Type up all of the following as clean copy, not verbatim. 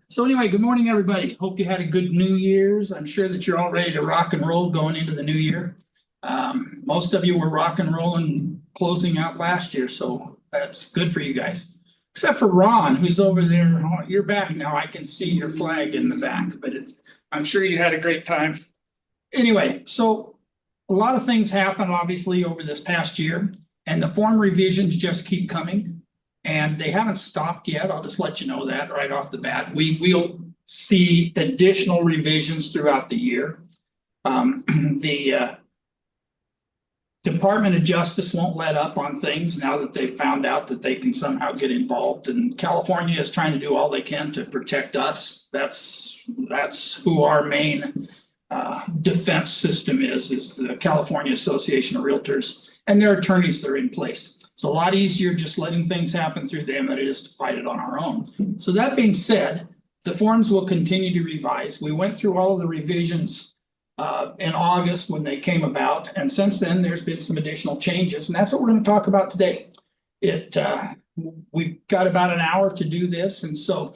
So anyway, good morning, everybody. Hope you had a good New Year's. I'm sure that you're all ready to rock and roll going into the new year. Most of you were rock and rolling closing out last year, so that's good for you guys. Except for Ron, who's over there. Oh, you're back now. I can see your flag in the back, but I'm sure you had a great time. Anyway, so a lot of things happened obviously over this past year, and the form revisions just keep coming. And they haven't stopped yet. I'll just let you know that right off the bat. We will see additional revisions throughout the year. The Department of Justice won't let up on things now that they've found out that they can somehow get involved. And California is trying to do all they can to protect us. That's who our main defense system is the California Association of Realtors and their attorneys that are in place. It's a lot easier just letting things happen through them than it is to fight it on our own. So that being said, the forms will continue to revise. We went through all of the revisions in August when they came about. And since then, there's been some additional changes. And that's what we're going to talk about today. We've got about an hour to do this. And so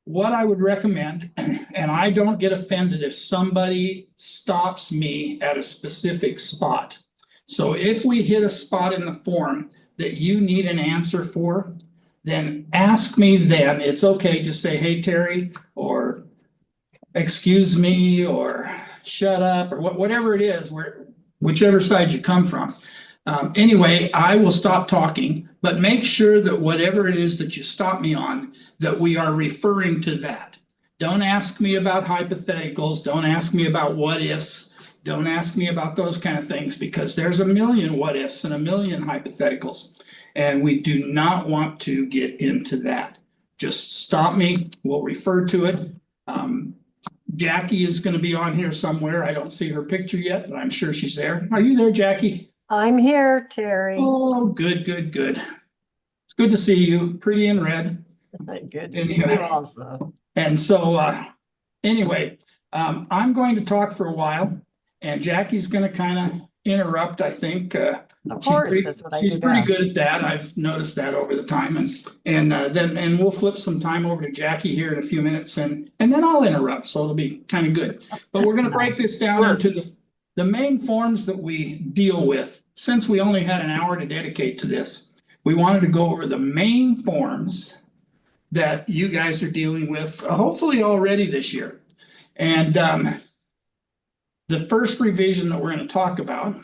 what I would recommend, and I don't get offended if somebody stops me at a specific spot. So if we hit a spot in the form that you need an answer for, then ask me then. It's okay to say, hey, Terry, or excuse me, or shut up, or whatever it is, whichever side you come from. Anyway, I will stop talking, but make sure that whatever it is that you stop me on, that we are referring to that. Don't ask me about hypotheticals. Don't ask me about what ifs. Don't ask me about those kind of things, because there's a million what ifs and a million hypotheticals. And we do not want to get into that. Just stop me. We'll refer to it. Jackie is going to be on here somewhere. I don't see her picture yet, but I'm sure she's there. Are you there, Jackie? I'm here, Terry. Oh, good, good, good. It's good to see you. Pretty in red. Good to see you also. And so anyway, I'm going to talk for a while. And Jackie's going to kind of interrupt, I think. Of course, that's what I do. She's pretty good at that. I've noticed that over the time. And we'll flip some time over to Jackie here in a few minutes, and then I'll interrupt. So it'll be kind of good. But we're going to break this down into the main forms that we deal with. Since we only had an hour to dedicate to this, we wanted to go over the main forms that you guys are dealing with, hopefully already this year. And the first revision that we're going to talk about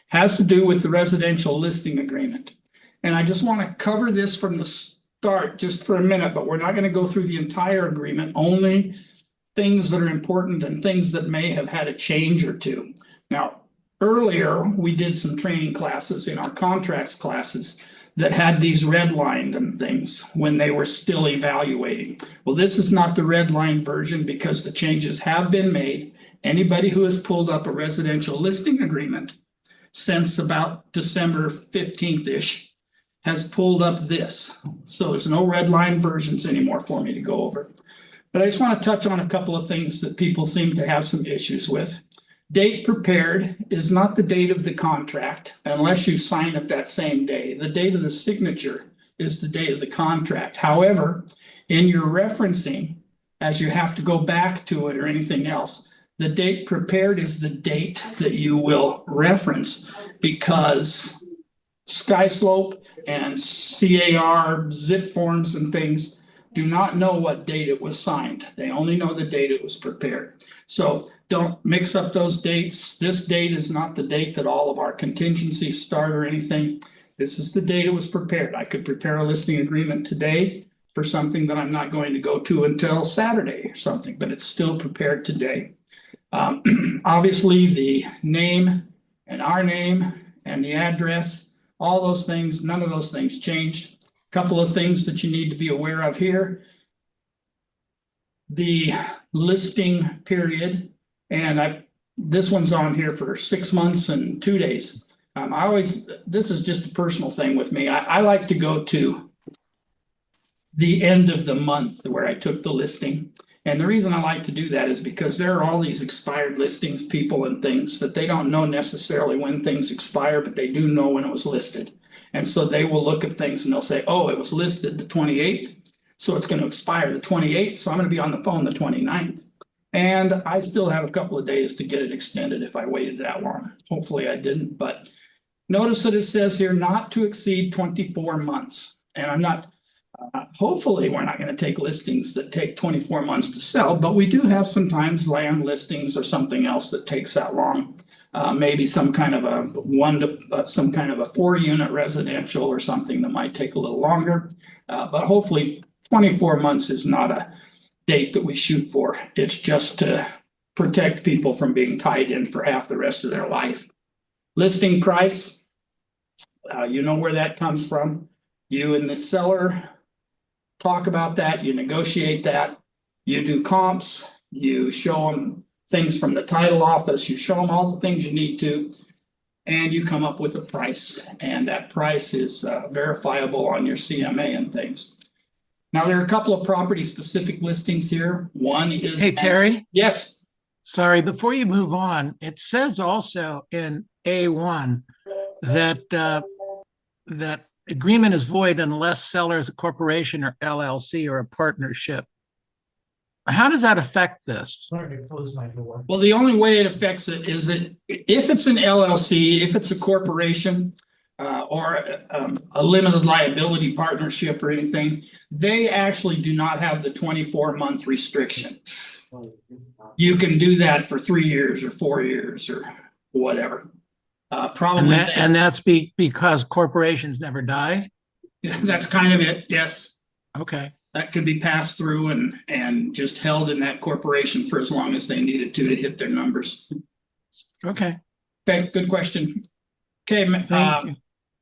has to do with the residential listing agreement. And I just want to cover this from the start just for a minute, but we're not going to go through the entire agreement, only things that are important and things that may have had a change or two. Now, earlier, we did some training classes in our contracts classes that had these redlined and things when they were still evaluating. Well, this is not the redline version because the changes have been made. Anybody who has pulled up a residential listing agreement since about December 15th-ish has pulled up this. So there's no red line versions anymore for me to go over. But I just want to touch on a couple of things that people seem to have some issues with. Date prepared is not the date of the contract unless you sign it that same day. The date of the signature is the date of the contract. However, in your referencing, as you have to go back to it or anything else, the date prepared is the date that you will reference, because SkySlope and CAR zip forms and things do not know what date it was signed. They only know the date it was prepared. So don't mix up those dates. This date is not the date that all of our contingencies start or anything. This is the date it was prepared. I could prepare a listing agreement today for something that I'm not going to go to until Saturday or something, but it's still prepared today. Obviously, the name and our name and the address, all those things, none of those things changed. A couple of things that you need to be aware of here. The listing period, and this one's on here for 6 months and 2 days. This is just a personal thing with me. I like to go to the end of the month where I took the listing. And the reason I like to do that is because there are all these expired listings, people and things that they don't know necessarily when things expire, but they do know when it was listed. And so they will look at things and they'll say, oh, it was listed the 28th, so it's going to expire the 28th, so I'm going to be on the phone the 29th. And I still have a couple of days to get it extended if I waited that long. Hopefully I didn't, but notice that it says here not to exceed 24 months. And I'm not, hopefully we're not going to take listings that take 24 months to sell, but we do have sometimes land listings or something else that takes that long. Maybe some kind of a some kind of a 4-unit residential or something that might take a little longer. But hopefully 24 months is not a date that we shoot for. It's just to protect people from being tied in for half the rest of their life. Listing price, you know where that comes from. You and the seller talk about that, you negotiate that, you do comps, you show them things from the title office, you show them all the things you need to, and you come up with a price. And that price is verifiable on your CMA and things. Now, there are a couple of property specific listings here. One is— Hey, Terry. Yes. Sorry, before you move on, it says also in A1 that that agreement is void unless seller is a corporation or LLC or a partnership. How does that affect this? Sorry to close my door. Well, the only way it affects it is that if it's an LLC, if it's a corporation, or a limited liability partnership or anything, they actually do not have the 24-month restriction. You can do that for 3 years or 4 years or whatever. Probably. And that's because corporations never die? That's kind of it, yes. Okay. That could be passed through and just held in that corporation for as long as they needed to hit their numbers. Okay. Okay, good question. Okay, Thank you.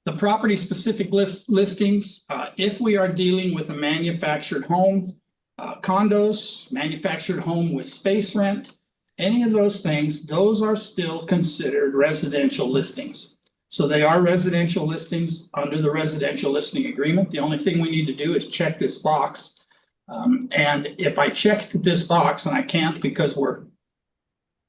the property specific listings, if we are dealing with a manufactured home, condos, manufactured home with space rent, any of those things, those are still considered residential listings. So they are residential listings under the residential listing agreement. The only thing we need to do is check this box. And if I checked this box, and I can't because we're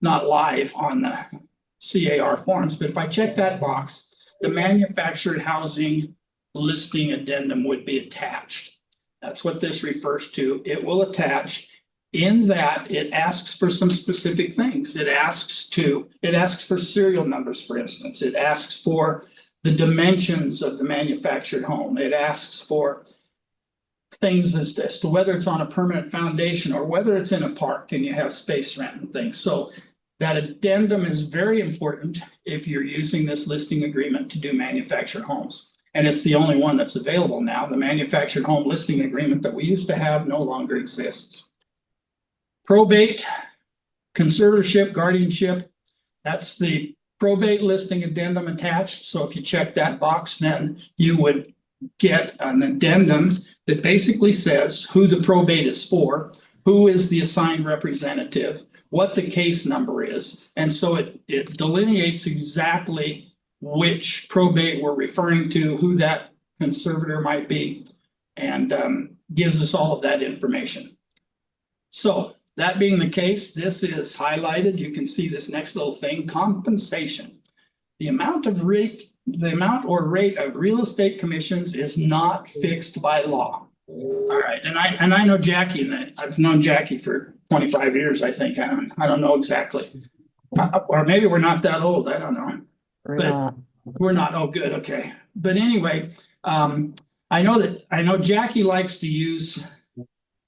not live on the CAR forms, but if I check that box, the manufactured housing listing addendum would be attached. That's what this refers to. It will attach. In that, it asks for some specific things. It asks for serial numbers, for instance. It asks for the dimensions of the manufactured home. It asks for things as to whether it's on a permanent foundation or whether it's in a park and you have space rent and things. So that addendum is very important if you're using this listing agreement to do manufactured homes. And it's the only one that's available now. The manufactured home listing agreement that we used to have no longer exists. Probate, conservatorship, guardianship, that's the probate listing addendum attached. So if you check that box, then you would get an addendum that basically says who the probate is for, who is the assigned representative, what the case number is. And so it delineates exactly which probate we're referring to, who that conservator might be, and gives us all of that information. So that being the case, this is highlighted. You can see this next little thing, compensation. The amount or rate of real estate commissions is not fixed by law. All right, and I know Jackie, and I've known Jackie for 25 years, I think. I don't know exactly. Or maybe we're not that old, I don't know. We're not. Oh, good, okay. But anyway, I know Jackie likes to use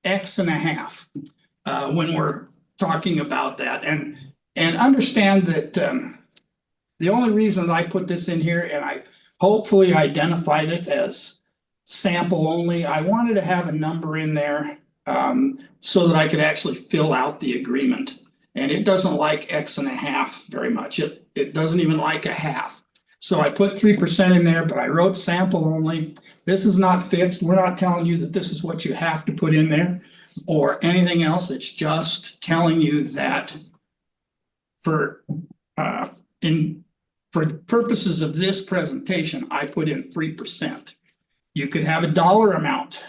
X and a half. When we're talking about that, and understand that the only reason that I put this in here, and I hopefully identified it as sample only, I wanted to have a number in there so that I could actually fill out the agreement. And it doesn't like X and a half very much. It doesn't even like a half. So I put 3% in there, but I wrote sample only. This is not fixed. We're not telling you that this is what you have to put in there or anything else. It's just telling you that for purposes of this presentation, I put in 3%. You could have a dollar amount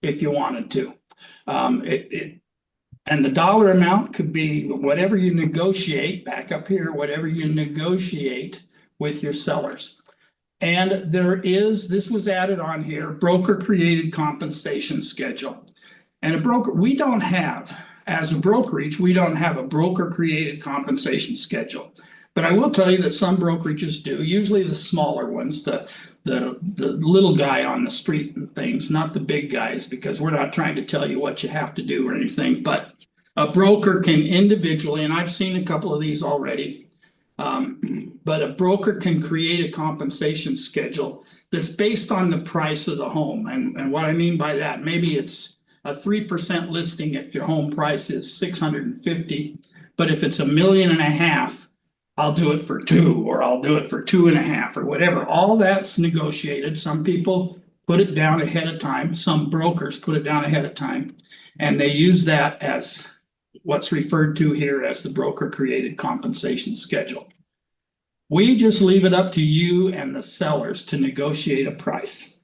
if you wanted to. And the dollar amount could be whatever you negotiate, back up here, whatever you negotiate with your sellers. And this was added on here, broker created compensation schedule. And a broker, as a brokerage, we don't have a broker created compensation schedule. But I will tell you that some brokerages do, usually the smaller ones, the little guy on the street and things, not the big guys, because we're not trying to tell you what you have to do or anything, but a broker can individually, and I've seen a couple of these already, but a broker can create a compensation schedule that's based on the price of the home. And what I mean by that, maybe it's a 3% listing if your home price is 650, but if it's $1.5 million, I'll do it for 2, or I'll do it for 2.5, or whatever. All that's negotiated. Some people put it down ahead of time. Some brokers put it down ahead of time, and they use that as what's referred to here as the broker created compensation schedule. We just leave it up to you and the sellers to negotiate a price.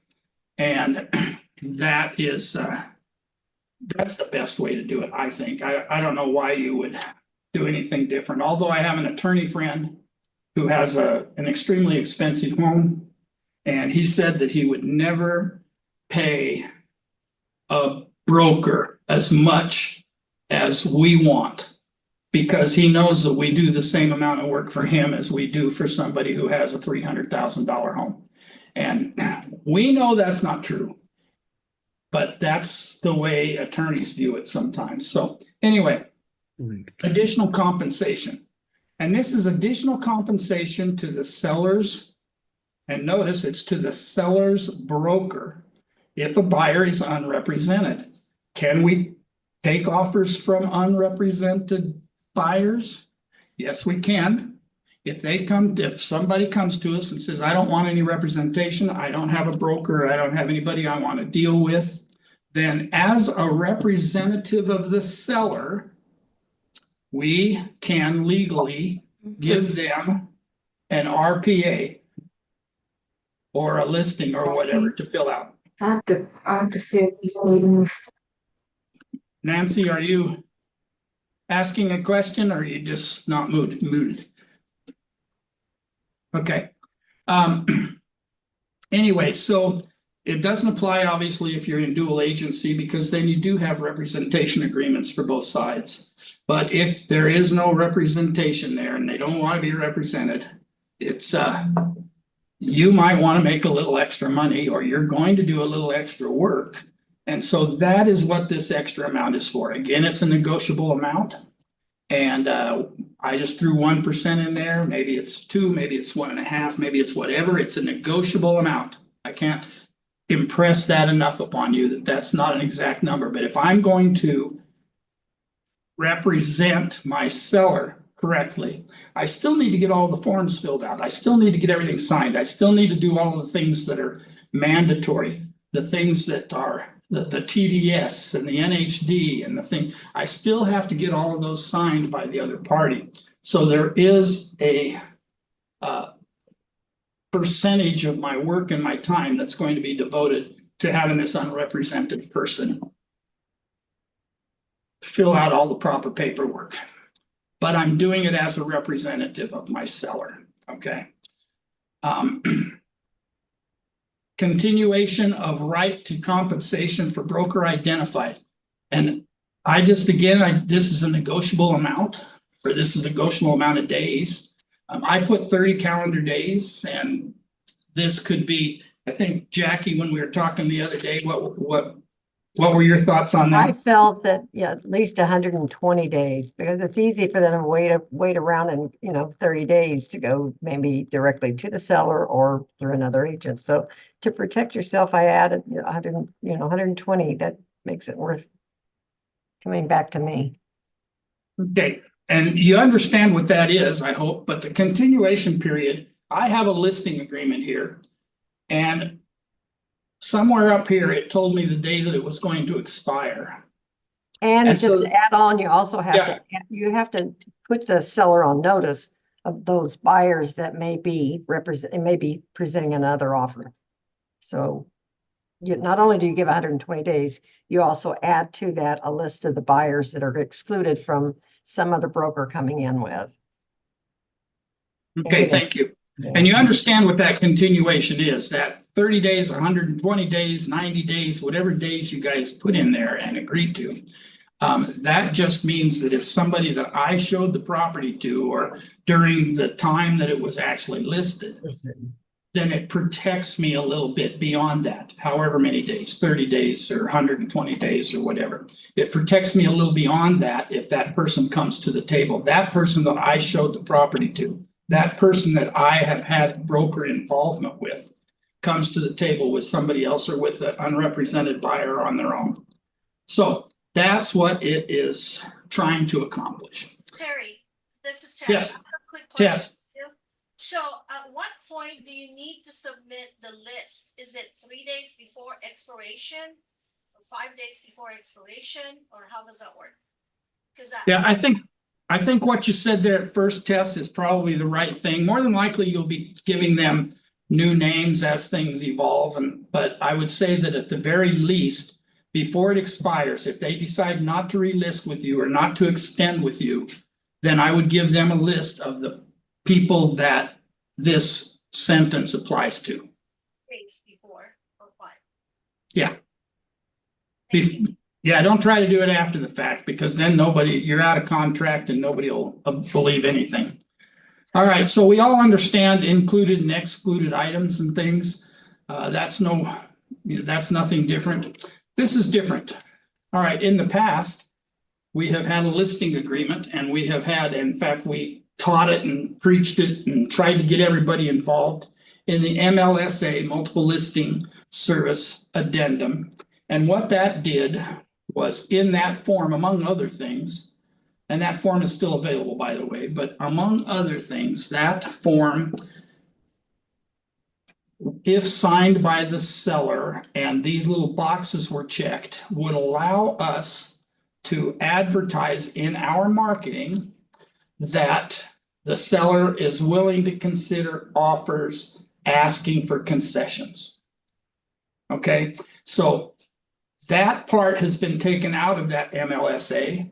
And that is, that's the best way to do it, I think. I don't know why you would do anything different. Although I have an attorney friend who has an extremely expensive home, and he said that he would never pay a broker as much as we want, because he knows that we do the same amount of work for him as we do for somebody who has a $300,000 home. And we know that's not true, but that's the way attorneys view it sometimes. So anyway, additional compensation. And this is additional compensation to the sellers. And notice it's to the seller's broker if a buyer is unrepresented. Can we take offers from unrepresented buyers? Yes, we can. If somebody comes to us and says, I don't want any representation, I don't have a broker, I don't have anybody I want to deal with, then as a representative of the seller, we can legally give them an RPA or a listing or whatever to fill out. I have to fill these meetings. Nancy, are you asking a question, or are you just not muted? Okay. Anyway, so it doesn't apply obviously if you're in dual agency, because then you do have representation agreements for both sides. But if there is no representation there and they don't want to be represented, it's you might want to make a little extra money, or you're going to do a little extra work. And so that is what this extra amount is for. Again, it's a negotiable amount. And I just threw 1% in there. Maybe it's 2, maybe it's 1.5, maybe it's whatever. It's a negotiable amount. I can't impress that enough upon you that that's not an exact number. But if I'm going to represent my seller correctly, I still need to get all the forms filled out. I still need to get everything signed. I still need to do all of the things that are mandatory, the things that are the TDS and the NHD and the thing. I still have to get all of those signed by the other party. So there is a percentage of my work and my time that's going to be devoted to having this unrepresented person fill out all the proper paperwork. But I'm doing it as a representative of my seller, okay? Continuation of right to compensation for broker identified. And I just, again, this is a negotiable amount, or this is a negotiable amount of days. I put 30 calendar days, and this could be, I think, Jackie, when we were talking the other day, what were your thoughts on I that? felt that, yeah, at least 120 days, because it's easy for them to wait around and, 30 days to go maybe directly to the seller or through another agent. So to protect yourself, I added 120. That makes it worth coming back to me. Okay, and you understand what that is, I hope, but the continuation period, I have a listing agreement here, and somewhere up here, it told me the day that it was going to expire. And And just so- to add on, you also have Yeah. to put the seller on notice of those buyers that may be presenting another offer. So you, not only do you give 120 days, you also add to that a list of the buyers that are excluded from some other broker coming in with. Okay, thank you. And you understand what that continuation is, that 30 days, 120 days, 90 days, whatever days you guys put in there and agreed to. That just means that if somebody that I showed the property to, or during the time that it was actually listed, then it protects me a little bit beyond that, however many days, 30 days or 120 days or whatever. It protects me a little beyond that if that person comes to the table. That person that I showed the property to, that person that I have had broker involvement with, comes to the table with somebody else or with an unrepresented buyer on their own. So that's what it is trying to accomplish. Terry, this is Tess. Yes. I have a quick question. Tess. So at what point do you need to submit the list? Is it 3 days before expiration? Or 5 days before expiration? Or how does that work? Because Yeah, I think what you said there at first, Tess, is probably the right thing. More than likely, you'll be giving them new names as things evolve. But I would say that at the very least, before it expires, if they decide not to relist with you or not to extend with you, then I would give them a list of the people that this sentence applies to. days before or 5? Yeah. Thank you. Yeah, don't try to do it after the fact, because then you're out of contract and nobody will believe anything. All right, so we all understand included and excluded items and things. That's nothing different. This is different. All right, in the past, we have had a listing agreement, and we have had, in fact, we taught it and preached it and tried to get everybody involved in the MLSA, Multiple Listing Service Addendum. And what that did was, in that form, among other things, and that form is still available, by the way, but among other things, that form, if signed by the seller and these little boxes were checked, would allow us to advertise in our marketing that the seller is willing to consider offers asking for concessions. Okay, so that part has been taken out of that MLSA.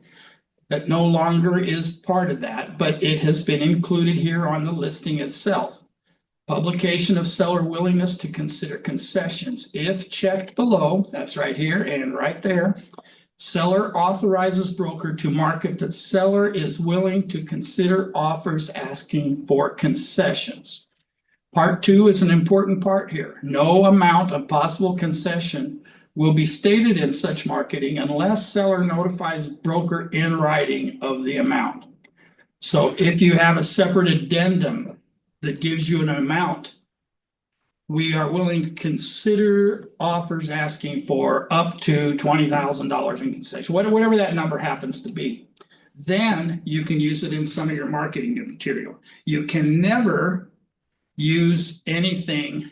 That no longer is part of that, but it has been included here on the listing itself. Publication of seller willingness to consider concessions. If checked below, that's right here and right there, seller authorizes broker to market that seller is willing to consider offers asking for concessions. Part 2 is an important part here. No amount of possible concession will be stated in such marketing unless seller notifies broker in writing of the amount. So if you have a separate addendum that gives you an amount, we are willing to consider offers asking for up to $20,000 in concession, whatever that number happens to be. Then you can use it in some of your marketing material. You can never use anything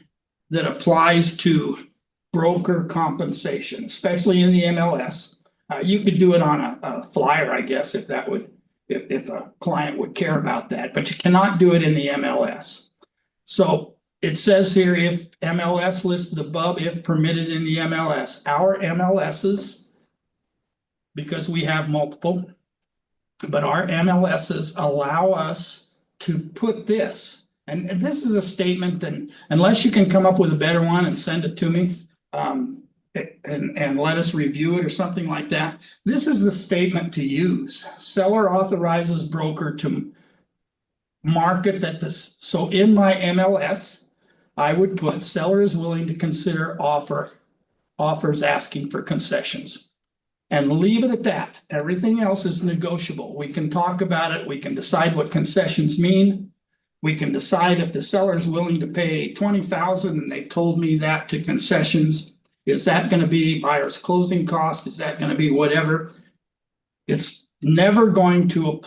that applies to broker compensation, especially in the MLS. You could do it on a flyer, I guess, if that would, if a client would care about that, but you cannot do it in the MLS. So it says here, if MLS listed above, if permitted in the MLS, our MLSs, because we have multiple, but our MLSs allow us to put this, and this is a statement, and unless you can come up with a better one and send it to me, and let us review it or something like that. This is the statement to use. Seller authorizes broker to market that this. So in my MLS, I would put seller is willing to consider offers asking for concessions, and leave it at that. Everything else is negotiable. We can talk about it. We can decide what concessions mean. We can decide if the seller is willing to pay $20,000 and they've told me that to concessions. Is that going to be buyer's closing cost? Is that going to be whatever? It's never going to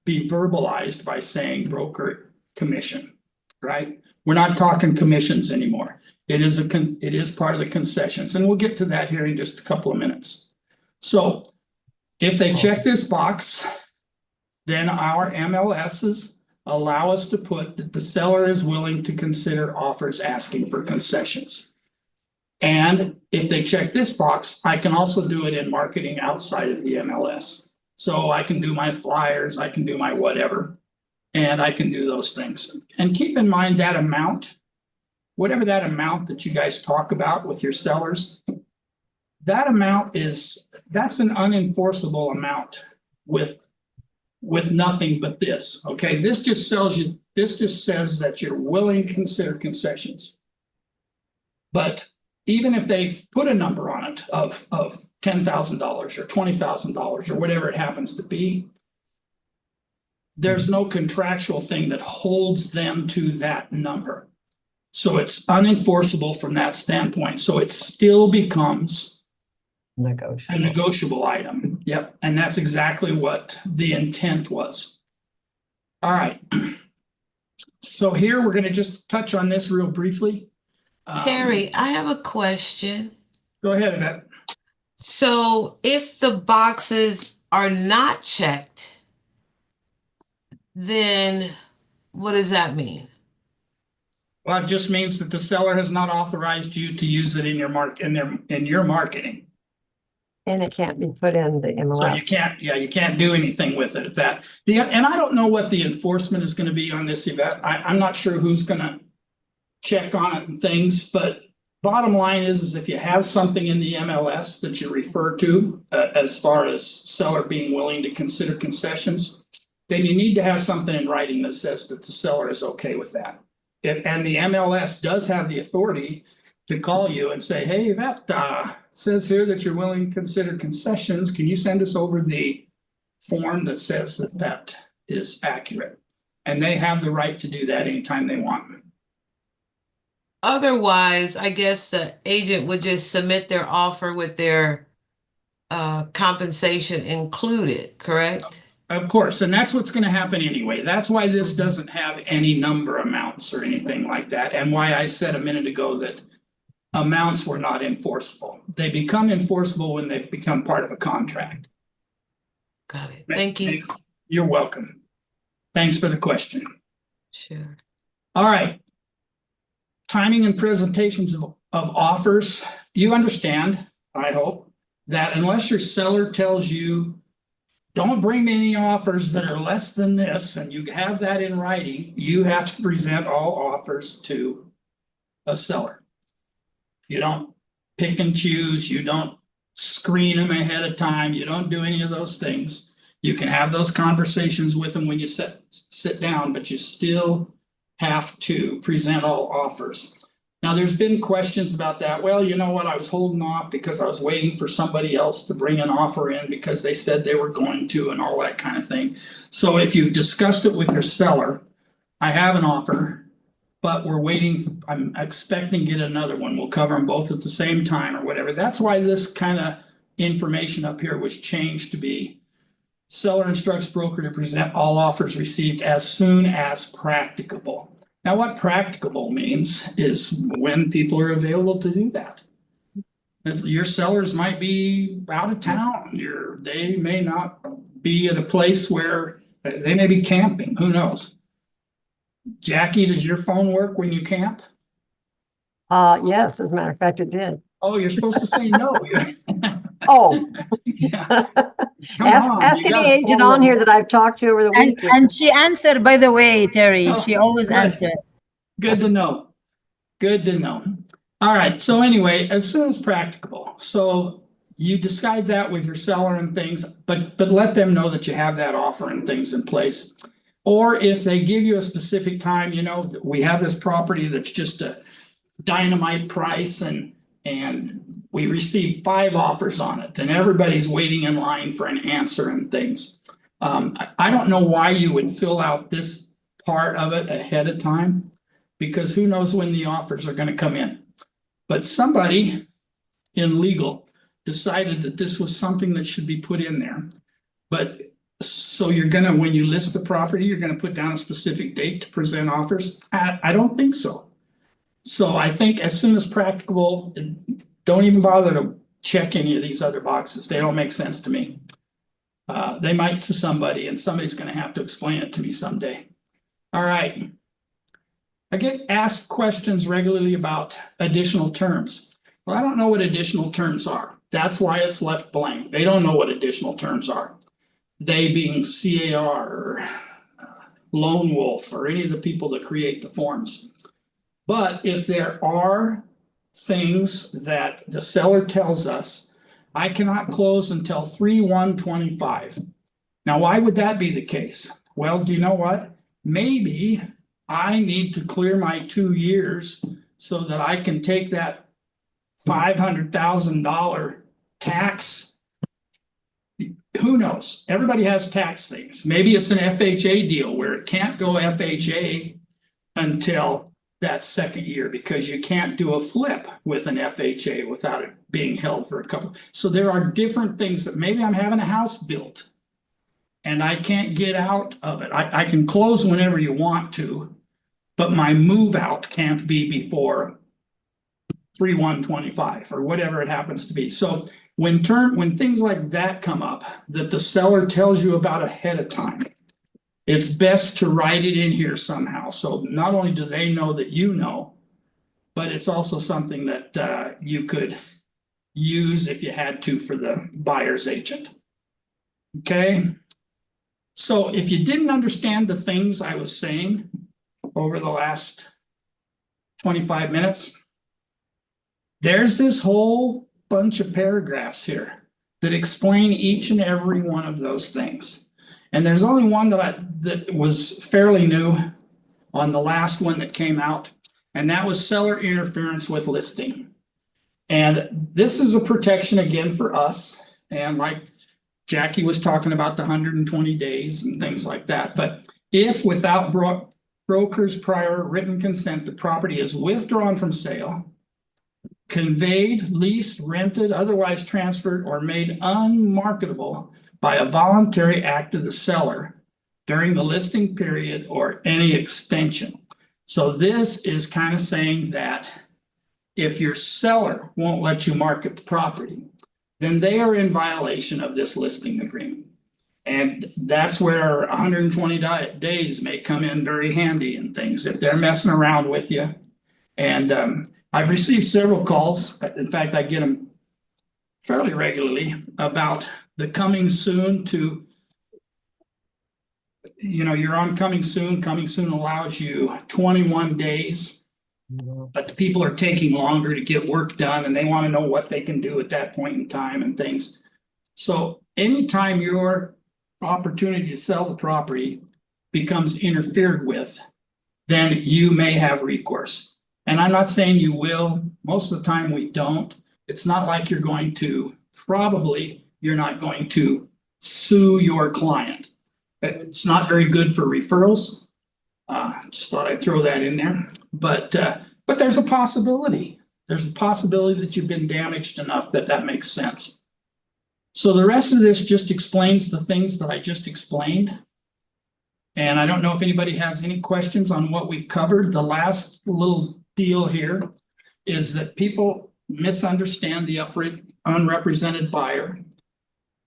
be verbalized by saying broker commission, right? We're not talking commissions anymore. It is part of the concessions, and we'll get to that here in just a couple of minutes. So if they check this box, then our MLSs allow us to put that the seller is willing to consider offers asking for concessions. And if they check this box, I can also do it in marketing outside of the MLS. So I can do my flyers, I can do my whatever, and I can do those things. And keep in mind that amount, whatever that amount that you guys talk about with your sellers, that amount that's an unenforceable amount with nothing but this, okay? This just says that you're willing to consider concessions. But even if they put a number on it of $10,000 or $20,000 or whatever it happens to be, there's no contractual thing that holds them to that number. So it's unenforceable from that standpoint. So it still becomes a Negotiable. negotiable item. Yep. And that's exactly what the intent was. All right. So here we're going to just touch on this real briefly. Terry, I have a question. Go ahead, Yvette. So if the boxes are not checked, then what does that mean? Well, it just means that the seller has not authorized you to use it in your marketing. And it can't be put in the MLS. So you can't do anything with it at that. And I don't know what the enforcement is going to be on this event. I'm not sure who's going to check on it and things, but bottom line is if you have something in the MLS that you refer to as far as seller being willing to consider concessions, then you need to have something in writing that says that the seller is okay with that. And the MLS does have the authority to call you and say, hey, that says here that you're willing to consider concessions. Can you send us over the form that says that that is accurate? And they have the right to do that anytime they want. Otherwise, I guess the agent would just submit their offer with their compensation included, correct? Of course, and that's what's going to happen anyway. That's why this doesn't have any number amounts or anything like that. And why I said a minute ago that amounts were not enforceable. They become enforceable when they become part of a contract. Got it. Thank you. You're welcome. Thanks for the question. Sure. All right. Timing and presentations of offers. You understand, I hope, that unless your seller tells you, don't bring me any offers that are less than this, and you have that in writing, you have to present all offers to a seller. You don't pick and choose. You don't screen them ahead of time. You don't do any of those things. You can have those conversations with them when you sit down, but you still have to present all offers. Now, there's been questions about that. Well, you know what? I was holding off because I was waiting for somebody else to bring an offer in because they said they were going to and all that kind of thing. So if you've discussed it with your seller, I have an offer, but we're waiting. I'm expecting to get another one. We'll cover them both at the same time or whatever. That's why this kind of information up here was changed to be seller instructs broker to present all offers received as soon as practicable. Now, what practicable means is when people are available to do that. If your sellers might be out of town, they may not be at a place where they may be camping. Who knows? Jackie, does your phone work when you camp? Yes, as a matter of fact, it did. Oh, you're supposed to say no. Oh, Yeah. Come ask on, you any got a agent phone on here that I've talked to over the And, weekend. and she answered, by the way, Terry, Oh, she always good. answered. Good to know. Good to know. All right. So anyway, as soon as practicable. So you decide that with your seller and things, but let them know that you have that offer and things in place. Or if they give you a specific time, you know, we have this property that's just a dynamite price and we received 5 offers on it and everybody's waiting in line for an answer and things. I don't know why you would fill out this part of it ahead of time, because who knows when the offers are going to come in. But somebody in legal decided that this was something that should be put in there. But so you're going to, when you list the property, you're going to put down a specific date to present offers? I don't think so. So I think as soon as practicable, don't even bother to check any of these other boxes. They don't make sense to me. They might to somebody, and somebody's going to have to explain it to me someday. All right. I get asked questions regularly about additional terms. Well, I don't know what additional terms are. That's why it's left blank. They don't know what additional terms are. They being CAR or Lone Wolf or any of the people that create the forms. But if there are things that the seller tells us, I cannot close until 3/1/25. Now, why would that be the case? Well, do you know what? Maybe I need to clear my 2 years so that I can take that $500,000 tax. Who knows? Everybody has tax things. Maybe it's an FHA deal where it can't go FHA until that second year because you can't do a flip with an FHA without it being held for a couple. So there are different things that maybe I'm having a house built and I can't get out of it. I can close whenever you want to, but my move out can't be before 3/1/25 or whatever it happens to be. So when things like that come up that the seller tells you about ahead of time, it's best to write it in here somehow. So not only do they know that you know, but it's also something that you could use if you had to for the buyer's agent. Okay. So if you didn't understand the things I was saying over the last 25 minutes, there's this whole bunch of paragraphs here that explain each and every one of those things. And there's only one that was fairly new on the last one that came out, and that was seller interference with listing. And this is a protection again for us. And like Jackie was talking about the 120 days and things like that. But if without broker's prior written consent, the property is withdrawn from sale, conveyed, leased, rented, otherwise transferred, or made unmarketable by a voluntary act of the seller during the listing period or any extension. So this is kind of saying that if your seller won't let you market the property, then they are in violation of this listing agreement. And that's where 120 days may come in very handy and things if they're messing around with you. And I've received several calls. In fact, I get them fairly regularly about the coming soon to, you're on coming soon. Coming soon allows you 21 days, but the people are taking longer to get work done and they want to know what they can do at that point in time and things. So anytime your opportunity to sell the property becomes interfered with, then you may have recourse. And I'm not saying you will. Most of the time we don't. It's not like you're not going to sue your client. It's not very good for referrals. Just thought I'd throw that in there. But there's a possibility. There's a possibility that you've been damaged enough that makes sense. So the rest of this just explains the things that I just explained. And I don't know if anybody has any questions on what we've covered. The last little deal here is that people misunderstand the unrepresented buyer.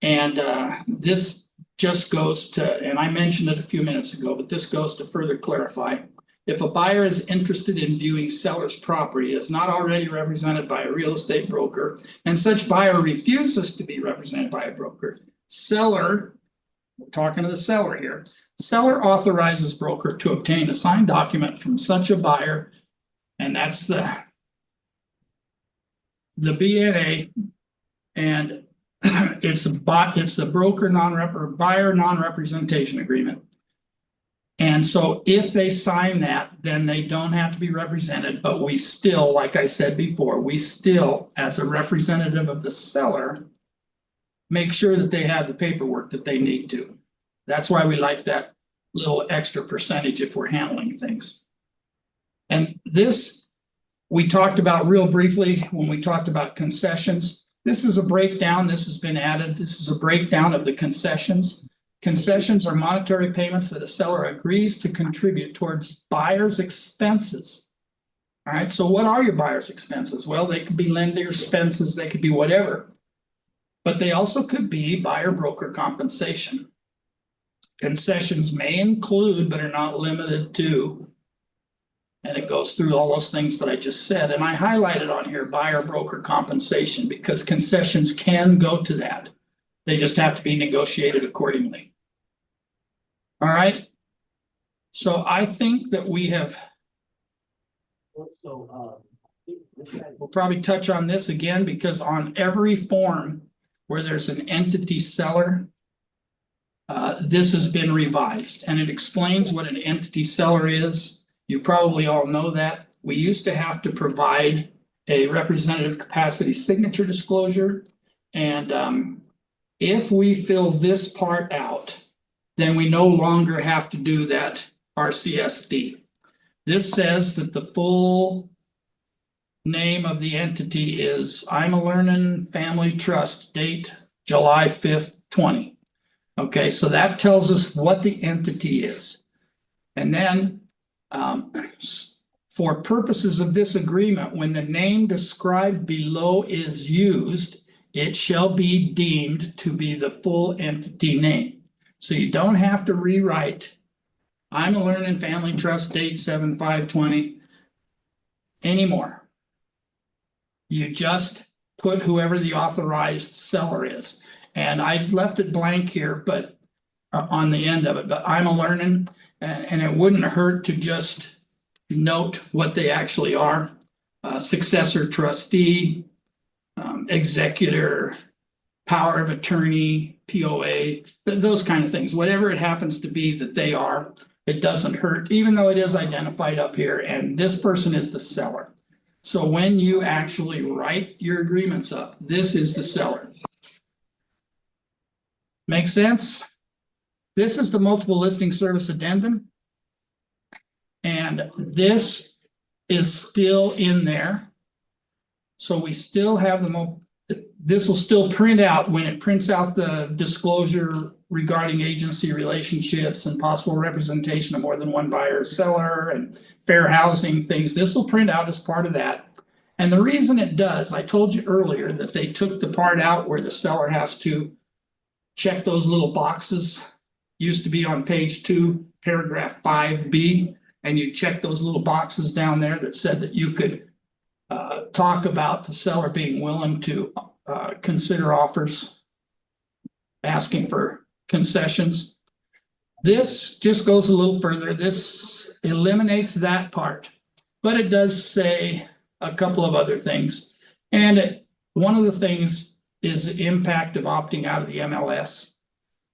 And this just goes to, and I mentioned it a few minutes ago, but this goes to further clarify. If a buyer is interested in viewing seller's property as not already represented by a real estate broker, and such buyer refuses to be represented by a broker, seller, we're talking to the seller here, seller authorizes broker to obtain a signed document from such a buyer, and that's the BNA, and it's the buyer non-representation agreement. And so if they sign that, then they don't have to be represented, but we still, like I said before, we still, as a representative of the seller, make sure that they have the paperwork that they need to. That's why we like that little extra percentage if we're handling things. And this, we talked about real briefly when we talked about concessions. This is a breakdown. This has been added. This is a breakdown of the concessions. Concessions are monetary payments that a seller agrees to contribute towards buyer's expenses. All right, so what are your buyer's expenses? Well, they could be lender expenses, they could be whatever, but they also could be buyer broker compensation. Concessions may include, but are not limited to, And it goes through all those things that I just said, and I highlighted on here buyer broker compensation because concessions can go to that. They just have to be negotiated accordingly. All right. So I think that we have. We'll probably touch on this again because on every form where there's an entity seller, this has been revised and it explains what an entity seller is. You probably all know that. We used to have to provide a representative capacity signature disclosure. And if we fill this part out, then we no longer have to do that RCSD. This says that the full name of the entity is I'm a Learning Family Trust, date July 5th, 20. Okay, so that tells us what the entity is. And then for purposes of this agreement, when the name described below is used, it shall be deemed to be the full entity name. So you don't have to rewrite I'm a Learning Family Trust, date 7/5/20 anymore. You just put whoever the authorized seller is. And I left it blank here, but on the end of it, but I'm a Learning, and it wouldn't hurt to just note what they actually are. Successor trustee, executor, power of attorney, POA, those kind of things, whatever it happens to be that they are, it doesn't hurt, even though it is identified up here, and this person is the seller. So when you actually write your agreements up, this is the seller. Make sense? This is the multiple listing service addendum. And this is still in there. So we still have this will still print out when it prints out the disclosure regarding agency relationships and possible representation of more than one buyer or seller and fair housing things. This will print out as part of that. And the reason it does, I told you earlier that they took the part out where the seller has to check those little boxes. Used to be on page 2, paragraph 5B, and you check those little boxes down there that said that you could talk about the seller being willing to consider offers, asking for concessions. This just goes a little further. This eliminates that part, but it does say a couple of other things. And one of the things is the impact of opting out of the MLS.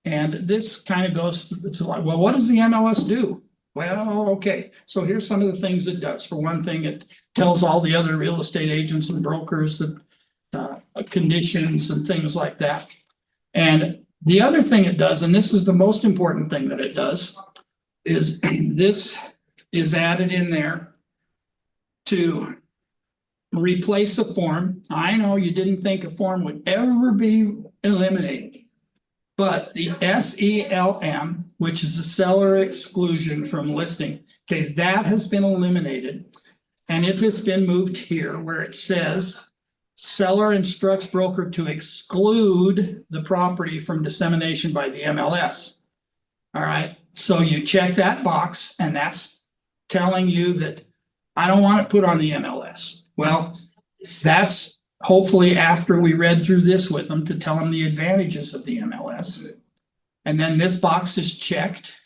And this kind of goes, it's like, well, what does the MLS do? Well, okay, so here's some of the things it does. For one thing, it tells all the other real estate agents and brokers that conditions and things like that. And the other thing it does, and this is the most important thing that it does, is this is added in there to replace a form. I know you didn't think a form would ever be eliminated. But the SELM, which is a seller exclusion from listing, okay, that has been eliminated. And it has been moved here where it says seller instructs broker to exclude the property from dissemination by the MLS. All right, so you check that box and that's telling you that I don't want it put on the MLS. Well, that's hopefully after we read through this with them to tell them the advantages of the MLS. And then this box is checked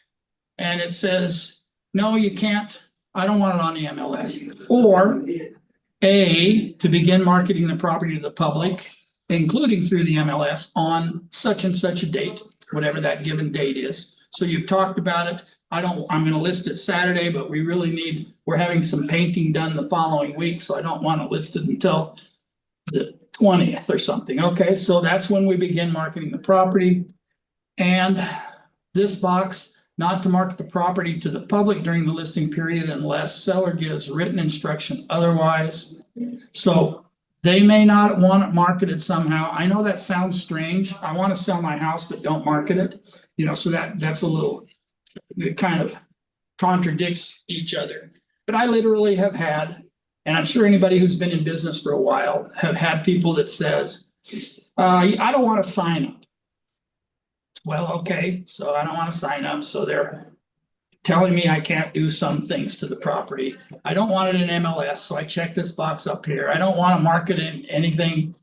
and it says, no, you can't. I don't want it on the MLS. Or A, to begin marketing the property to the public, including through the MLS on such and such a date, whatever that given date is. So you've talked about it. I'm going to list it Saturday, but we're having some painting done the following week. So I don't want to list it until the 20th or something. Okay, so that's when we begin marketing the property. And this box, not to market the property to the public during the listing period unless seller gives written instruction otherwise. So they may not want it marketed somehow. I know that sounds strange. I want to sell my house, but don't market it. You know, so that's a little, it kind of contradicts each other. But I literally have had, and I'm sure anybody who's been in business for a while have had people that says, I don't want to sign up. Well, okay, so I don't want to sign up. So they're telling me I can't do some things to the property. I don't want it in MLS, so I check this box up here. I don't want to market in anything.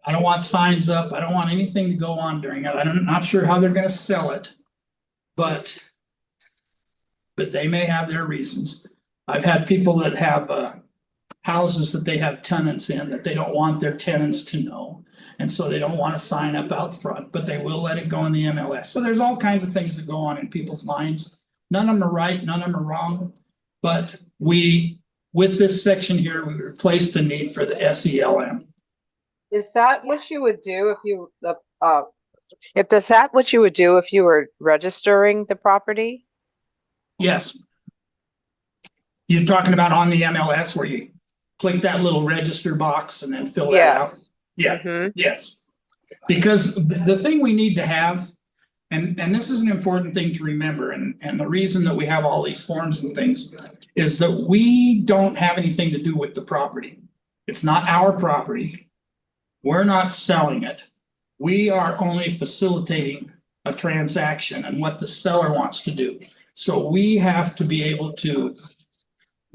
I don't want signs up. I don't want anything to go on during it. I'm not sure how they're gonna sell it. But they may have their reasons. I've had people that have houses that they have tenants in that they don't want their tenants to know. And so they don't want to sign up out front, but they will let it go in the MLS. So there's all kinds of things that go on in people's minds. None of them are right, none of them are wrong. But with this section here, we replaced the need for the SELM. Is that what you would do if you, is that what you would do if you were registering the property? Yes. You're talking about on the MLS where you click that little register box and then fill that out? Yes. Yeah. Mhm. Yes, because the thing we need to have, and this is an important thing to remember, and the reason that we have all these forms and things is that we don't have anything to do with the property. It's not our property. We're not selling it. We are only facilitating a transaction and what the seller wants to do. So we have to be able to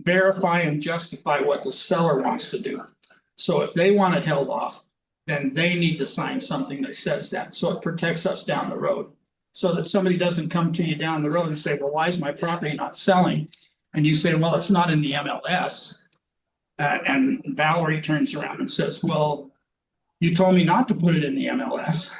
verify and justify what the seller wants to do. So if they want it held off, then they need to sign something that says that, so it protects us down the road. So that somebody doesn't come to you down the road and say, well, why is my property not selling? And you say, well, it's not in the MLS. And Valerie turns around and says, well, you told me not to put it in the MLS.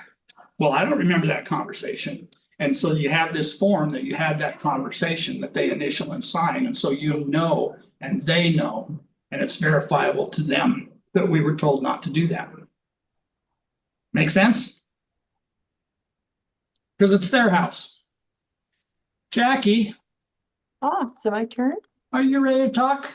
Well, I don't remember that conversation. And so you have this form that you had that conversation that they initial and sign, and so you know, and they know, and it's verifiable to them that we were told not to do that. Make sense? Because it's their house. Jackie, Oh, so my turn? are you ready to talk?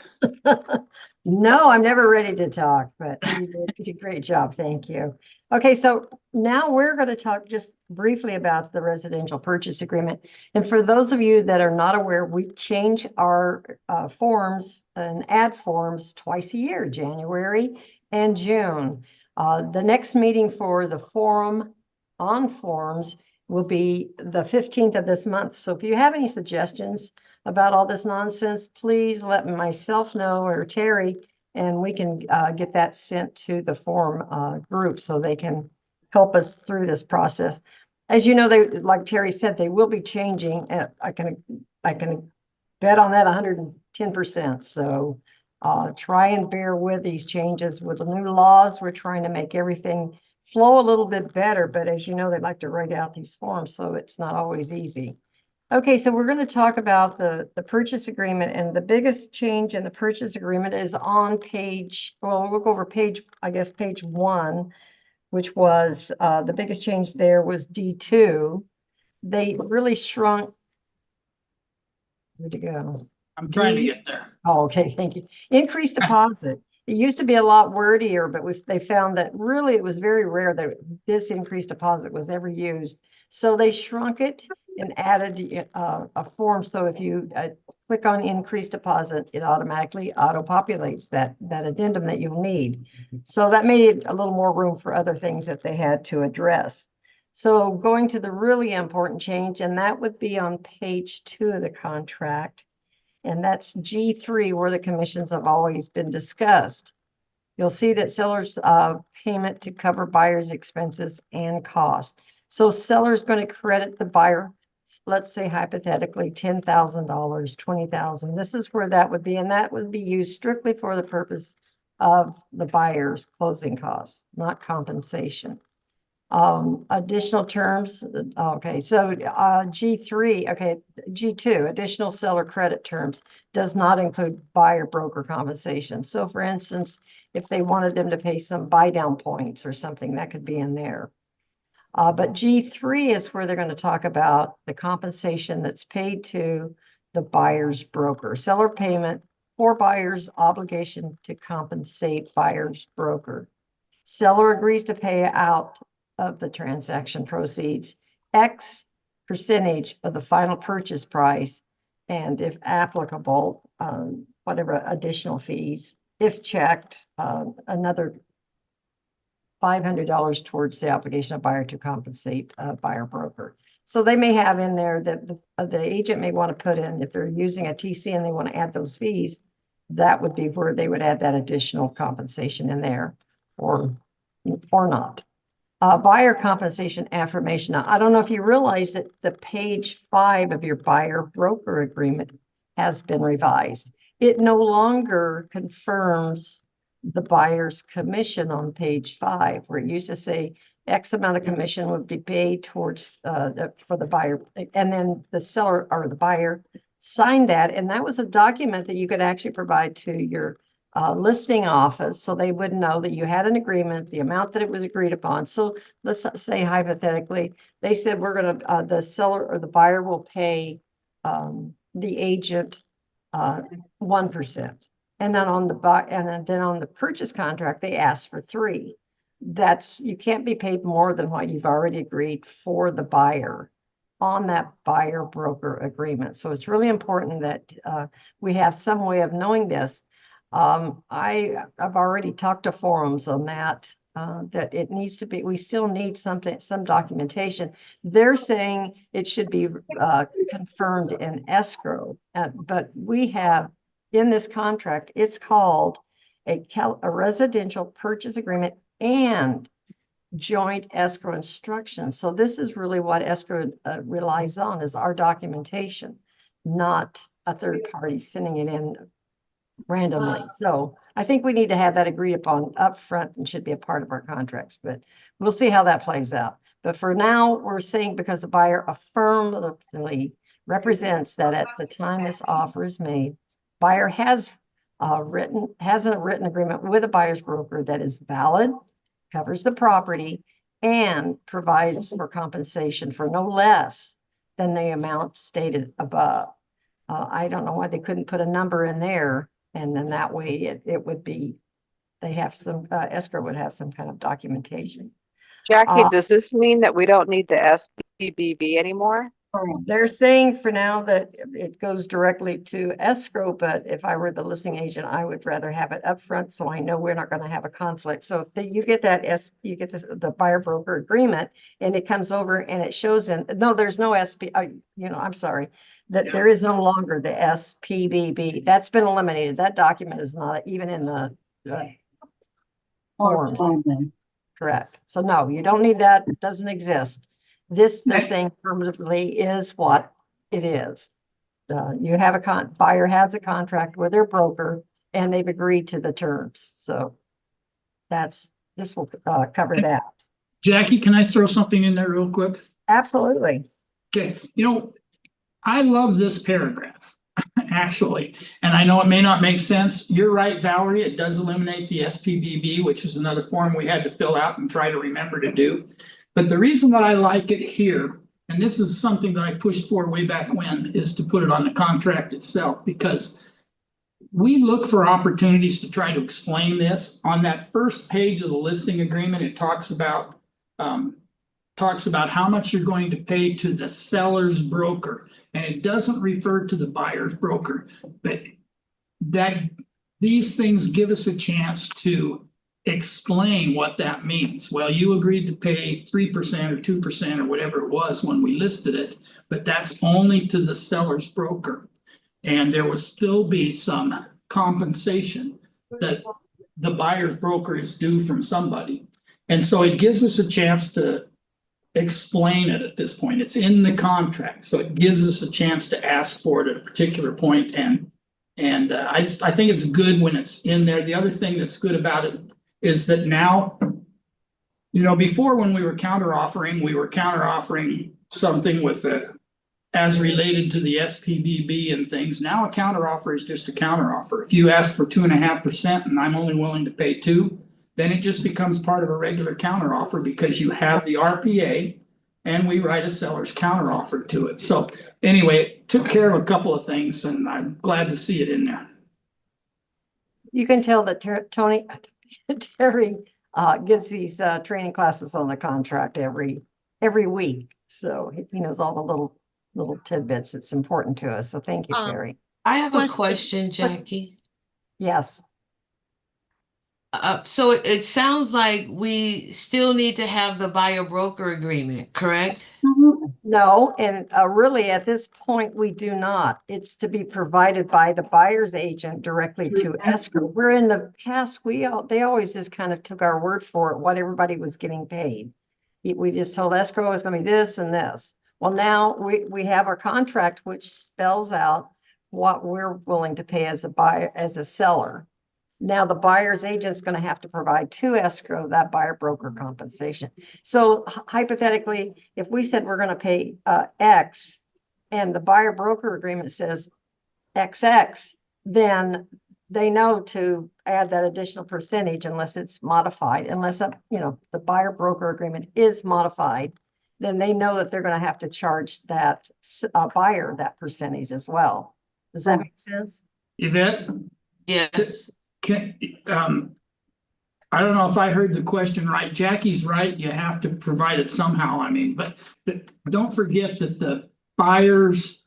No, I'm never ready to talk, but you did a great job. Thank you. Okay, so now we're going to talk just briefly about the residential purchase agreement. And for those of you that are not aware, we change our forms and add forms twice a year, January and June. The next meeting for the forum on forms will be the 15th of this month. So if you have any suggestions about all this nonsense, please let myself know or Terry, and we can get that sent to the forum group so they can help us through this process. As you know, they, like Terry said, they will be changing. I can bet on that 110%. So try and bear with these changes. With the new laws, we're trying to make everything flow a little bit better, but as you know, they like to write out these forms, so it's not always easy. Okay, so we're going to talk about the purchase agreement, and the biggest change in the purchase agreement is on page, well, we'll go over page, I guess, page 1, which was the biggest change there was D2. They really shrunk. Where'd it go? I'm trying to get there. Oh, okay, thank you. Increased deposit. It used to be a lot wordier, but they found that really it was very rare that this increased deposit was ever used. So they shrunk it and added a form. So if you click on increased deposit, it automatically auto-populates that addendum that you'll need. So that made a little more room for other things that they had to address. So going to the really important change, and that would be on page 2 of the contract. And that's G3, where the commissions have always been discussed. You'll see that seller's payment to cover buyer's expenses and cost. So seller's going to credit the buyer, let's say hypothetically $10,000, $20,000. This is where that would be, and that would be used strictly for the purpose of the buyer's closing costs, not compensation. Additional terms. Okay, so G3, okay, G2, additional seller credit terms does not include buyer broker compensation. So for instance, if they wanted them to pay some buy down points or something, that could be in there. But G3 is where they're going to talk about the compensation that's paid to the buyer's broker. Seller payment for buyer's obligation to compensate buyer's broker. Seller agrees to pay out of the transaction proceeds X percentage of the final purchase price, and if applicable, whatever additional fees, if checked, another $500 towards the obligation of buyer to compensate buyer broker. So they may have in there that the agent may want to put in, if they're using a TC and they want to add those fees, that would be where they would add that additional compensation in there, or not. Buyer compensation affirmation. Now, I don't know if you realize that the page 5 of your buyer broker agreement has been revised. It no longer confirms the buyer's commission on page 5, where it used to say X amount of commission would be paid towards for the buyer, and then the seller or the buyer signed that, and that was a document that you could actually provide to your listing office, so they would know that you had an agreement, the amount that it was agreed upon. So let's say hypothetically, they said we're going to the seller or the buyer will pay the agent 1%, and then on the purchase contract they asked for 3%. That's, you can't be paid more than what you've already agreed for the buyer on that buyer broker agreement. So it's really important that we have some way of knowing this. I've already talked to forums on that, that it needs to be, we still need some documentation. They're saying it should be confirmed in escrow, but we have in this contract, it's called a residential purchase agreement and joint escrow instructions. So this is really what escrow relies on, is our documentation, not a third party sending it in randomly. So I think we need to have that agreed upon upfront and should be a part of our contracts, but we'll see how that plays out. But for now, we're saying because the buyer affirmatively represents that at the time this offer is made, buyer has a written agreement with a buyer's broker that is valid, covers the property, and provides for compensation for no less than the amount stated above. I don't know why they couldn't put a number in there, and then that way it would be, they have some, escrow would have some kind of documentation. Jackie, does this mean that we don't need the SPBB anymore? They're saying for now that it goes directly to escrow, but if I were the listing agent, I would rather have it upfront, so I know we're not going to have a conflict. So if you get that the buyer broker agreement, and it comes over and it shows no, there's no I'm sorry, that there is no longer the SPBB. That's been eliminated. That document is not even in the forms. Correct. So no, you don't need that. It doesn't exist. This, they're saying affirmatively, is what it is. You have buyer has a contract with their broker and they've agreed to the terms. So this will cover that. Jackie, can I throw something in there real quick? Absolutely. Okay, I love this paragraph, actually, and I know it may not make sense. You're right, Valerie, it does eliminate the SPBB, which is another form we had to fill out and try to remember to do. But the reason that I like it here, and this is something that I pushed for way back when, is to put it on the contract itself, because we look for opportunities to try to explain this. On that first page of the listing agreement, it talks about how much you're going to pay to the seller's broker, and it doesn't refer to the buyer's broker. But that these things give us a chance to explain what that means. Well, you agreed to pay 3% or 2% or whatever it was when we listed it, but that's only to the seller's broker. And there will still be some compensation that the buyer's broker is due from somebody. And so it gives us a chance to explain it at this point. It's in the contract, so it gives us a chance to ask for it at a particular point. And I think it's good when it's in there. The other thing that's good about it is that now, before when we were counter offering something with as related to the SPBB and things. Now a counter offer is just a counter offer. If you ask for 2.5% and I'm only willing to pay 2%, then it just becomes part of a regular counter offer because you have the RPA and we write a seller's counter offer to it. So anyway, it took care of a couple of things and I'm glad to see it in there. You can tell that Terry gives these training classes on the contract every week. So he knows all the little tidbits. It's important to us. So thank you, Terry. I have a question, Jackie. Yes. So it sounds like we still need to have the buyer broker agreement, correct? No, and really at this point, we do not. It's to be provided by the buyer's agent directly to escrow. We're in the past, they always just kind of took our word for it, what everybody was getting paid. We just told escrow is gonna be this and this. Well, now we have our contract, which spells out what we're willing to pay as a buyer, as a seller. Now the buyer's agent's gonna have to provide to escrow that buyer broker compensation. So hypothetically, if we said we're gonna pay X and the buyer broker agreement says XX, then they know to add that additional percentage unless it's modified, unless, the buyer broker agreement is modified, then they know that they're gonna have to charge that buyer that percentage as well. Does that make sense? Yvette, Yes, I don't know if I heard the question right. Jackie's right, you have to provide it somehow, I mean, but don't forget that the buyers.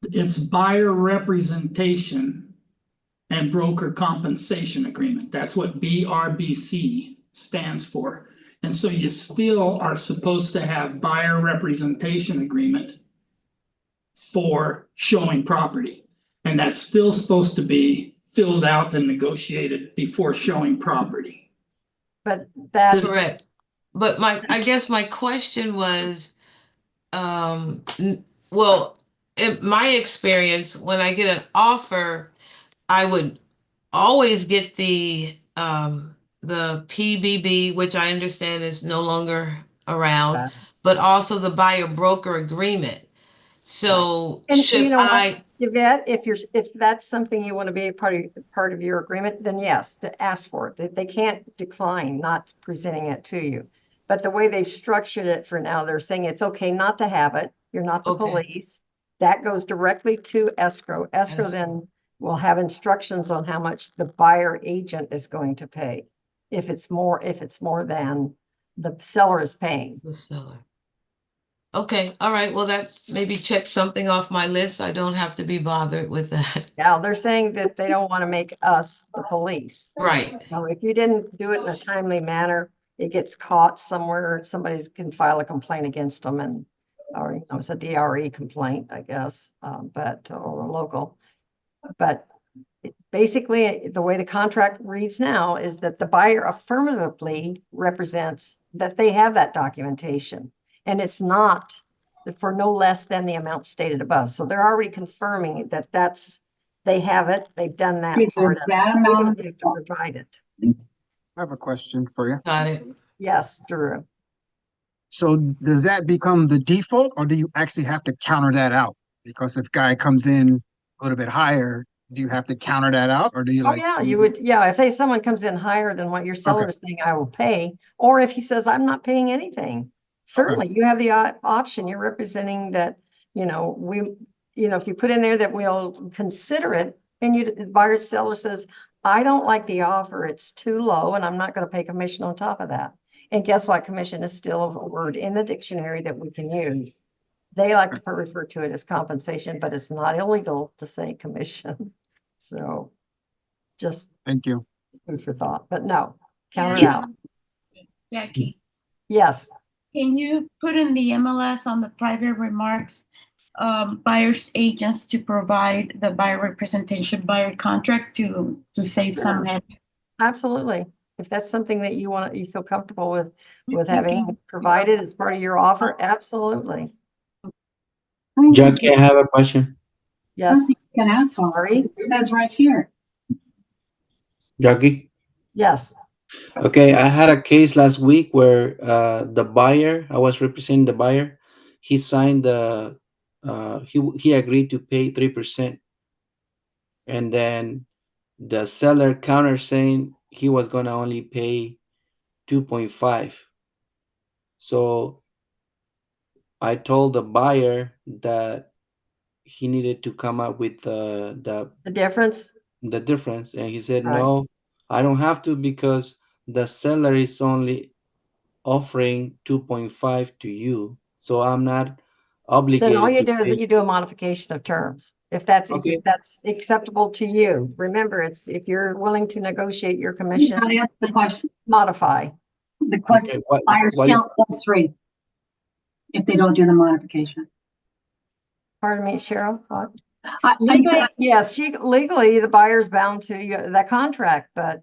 It's buyer representation and broker compensation agreement. That's what BRBC stands for. And so you still are supposed to have buyer representation agreement for showing property. And that's still supposed to be filled out and negotiated before showing property. But that's. correct. But I guess my question was, well, in my experience, when I get an offer, I would always get the PBB, which I understand is no longer around, Yeah. but also the buyer broker agreement. So And you should know what, I, Yvette, if that's something you want to be a part of your agreement, then yes, to ask for it. They can't decline not presenting it to you. But the way they've structured it for now, they're saying it's okay not to have it. You're not the Okay. police. That goes directly to escrow. Escrow Escrow. then will have instructions on how much the buyer agent is going to pay. If it's more than the seller is paying. the seller? Okay, all right, well, that maybe checks something off my list. I don't have to be bothered with that. Now, they're saying that they don't want to make us the police. Right, So if you didn't do it in a timely manner, it gets caught somewhere, somebody can file a complaint against them and, or, it's a DRE complaint, I guess, or local. But basically, the way the contract reads now is that the buyer affirmatively represents that they have that documentation. And it's not for no less than the amount stated above. So they're already confirming that they have it, they've done that Did part of that it. We amount don't have to provide it. I have a question for you. got it. Yes, Drew. So does that become the default or do you actually have to counter that out? Because if guy comes in a little bit higher, do you have to counter that out or do you Oh, like? yeah, you would, yeah, if someone comes in higher than what your seller is saying, I will pay, or if he says, I'm not paying anything. Certainly, you have the option, you're representing that, if you put in there that we'll consider it, and the buyer seller says, I don't like the offer, it's too low, and I'm not gonna pay commission on top of that. And guess what? Commission is still a word in the dictionary that we can use. They like to refer to it as compensation, but it's not illegal to say commission. So just Thank you. food for thought, but no, count it out. Jackie, Yes, can you put in the MLS on the private remarks, buyer's agents to provide the buyer representation, buyer contract to save some head? absolutely. If that's something that you feel comfortable with having provided as part of your offer, absolutely. Jackie, I have a question. Yes, Can answer. Sorry? It says right here. Jackie? yes, Okay, I had a case last week where the buyer, I was representing the buyer, he signed he agreed to pay 3%. And then the seller counter saying he was gonna only pay 2.5. So I told the buyer that he needed to come up with the difference. difference, and he said, Right. no, I don't have to because the seller is only offering 2.5 to you, so I'm not obligated. Then all you to do is pay. you do a modification of terms. If that's acceptable to you. Remember, if you're willing to negotiate your You commission, gotta answer the question. modify. The question, Okay, what buyer is- sale plus 3. if they don't do the modification. Pardon me, Cheryl? What? I- Legally, yes, legally, the buyer's bound to that contract, but